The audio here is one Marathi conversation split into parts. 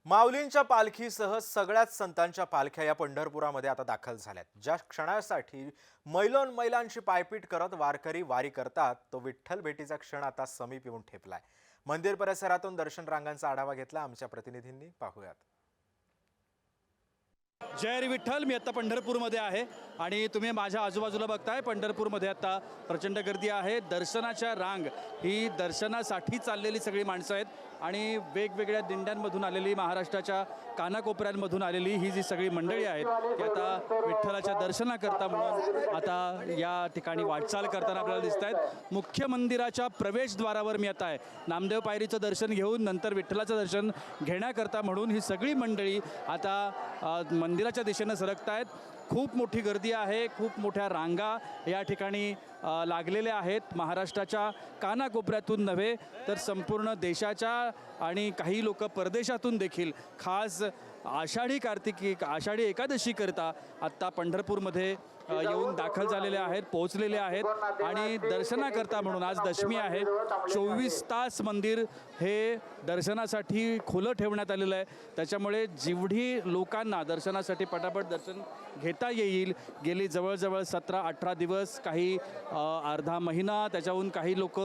माऊलींच्या पालखीसह सगळ्याच संतांच्या पालख्या या पंढरपुरामध्ये आता दाखल झाल्यात। ज्या क्षणासाठी मैलांची पायपीट करत वारकरी वारी करतात, तो विठ्ठल भेटीचा क्षण आता समीप येऊन ठेपलाय। मंदिर परिसरातून दर्शन रांगांचा आढावा घेतला आमच्या प्रतिनिधींनी, पाहूयात। जय हरी विठ्ठल। मी आता पंढरपूरमध्ये आहे आणि तुम्ही माझ्या आजूबाजूला बघताय, पंढरपूरमध्ये आता प्रचंड गर्दी आहे। दर्शनाच्या रांग ही दर्शनासाठी चाललेली सगळी माणसं आहेत आणि वेगवेगळ्या दिंड्यांमधून आलेली, महाराष्ट्राच्या कानाकोपऱ्यांमधून आलेली ही जी सगळी मंडळी आहेत ती आता विठ्ठलाच्या दर्शनाकरता म्हणून आता या ठिकाणी वाटचाल करताना आपल्याला दिसत आहेत। मुख्य मंदिराच्या प्रवेशद्वारावर मी आता आहे। नामदेव पायरीचं दर्शन घेऊन नंतर विठ्ठलाचं दर्शन घेण्याकरता म्हणून ही सगळी मंडळी आता मंदिराच्या दिशेने सरकत आहेत। खूप मोठी गर्दी आहे, खूप मोठ्या रांगा या ठिकाणी लागलेल्या आहेत। महाराष्ट्राच्या कानाकोपऱ्यातून नव्हे तर संपूर्ण देशाच्या आणि काही लोक परदेशातून देखील खास आषाढी एकादशी करता आत्ता पंढरपूरमध्ये येऊन दाखल झालेले आहेत, पोहोचलेले आहेत आणि दर्शनाकरता म्हणून आज दशमी आहे। 24 तास मंदिर हे दर्शनासाठी खुलं ठेवण्यात आलेलं आहे। त्याच्यामुळे जेवढी लोकांना दर्शनासाठी पटापट दर्शन घेता येईल, गेली जवळजवळ 17-18 दिवस, काही अर्धा महिना, त्याच्याहून काही लोक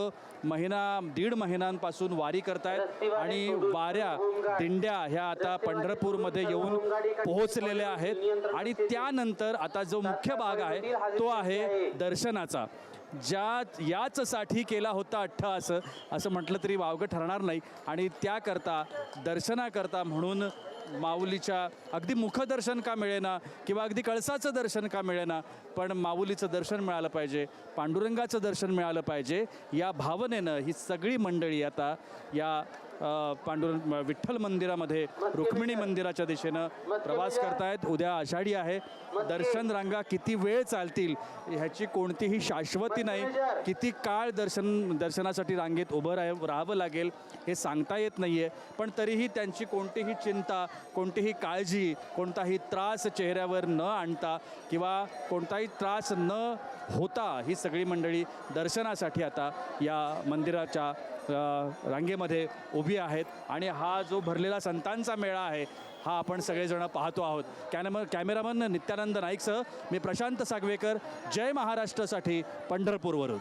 दीड महिन्यांपासून वारी करतायत आणि वाऱ्या दिंड्या ह्या आता पंढरपूरमध्ये येऊन पोहोचलेल्या आहेत। आणि त्यानंतर आता जो मुख्य भाग आहे तो आहे दर्शनाचा, याचसाठी केला होता अट्टहास असं म्हटलं तरी वावगं ठरणार नाही। आणि त्याकरता दर्शनाकरता म्हणून माऊलीच्या अगदी मुखदर्शन का मिळेना किंवा अगदी कळसाचं दर्शन का मिळेना, पण माऊलीचं दर्शन मिळालं पाहिजे, पांडुरंगाचं दर्शन मिळालं पाहिजे, या भावनेनं ही सगळी मंडळी आता या विठ्ठल मंदिरामध्ये, रुक्मिणी मंदिराच्या दिशेनं प्रवास करतायत। उद्या आषाढी आहे। दर्शन रांगा किती वेळ चालतील ह्याची कोणतीही शाश्वती नाही। किती काळ दर्शनासाठी रांगेत उभं राहावं लागेल हे सांगता येत नाही आहे। पण तरीही त्यांची कोणतीही चिंता, कोणतीही काळजी, कोणताही त्रास चेहऱ्यावर न आणता किंवा कोणताही त्रास न होता ही सगळी मंडळी दर्शनासाठी आता या मंदिराच्या रांगेमध्ये उभी आहेत। आणि हा जो भरलेला संतांचा मेळा आहे हा आपण सगळेजण पाहतो आहोत। कॅमेरामन नित्यानंद नाईकसह मी प्रशांत सागवेकर, जय महाराष्ट्रासाठी पंढरपूरवरून।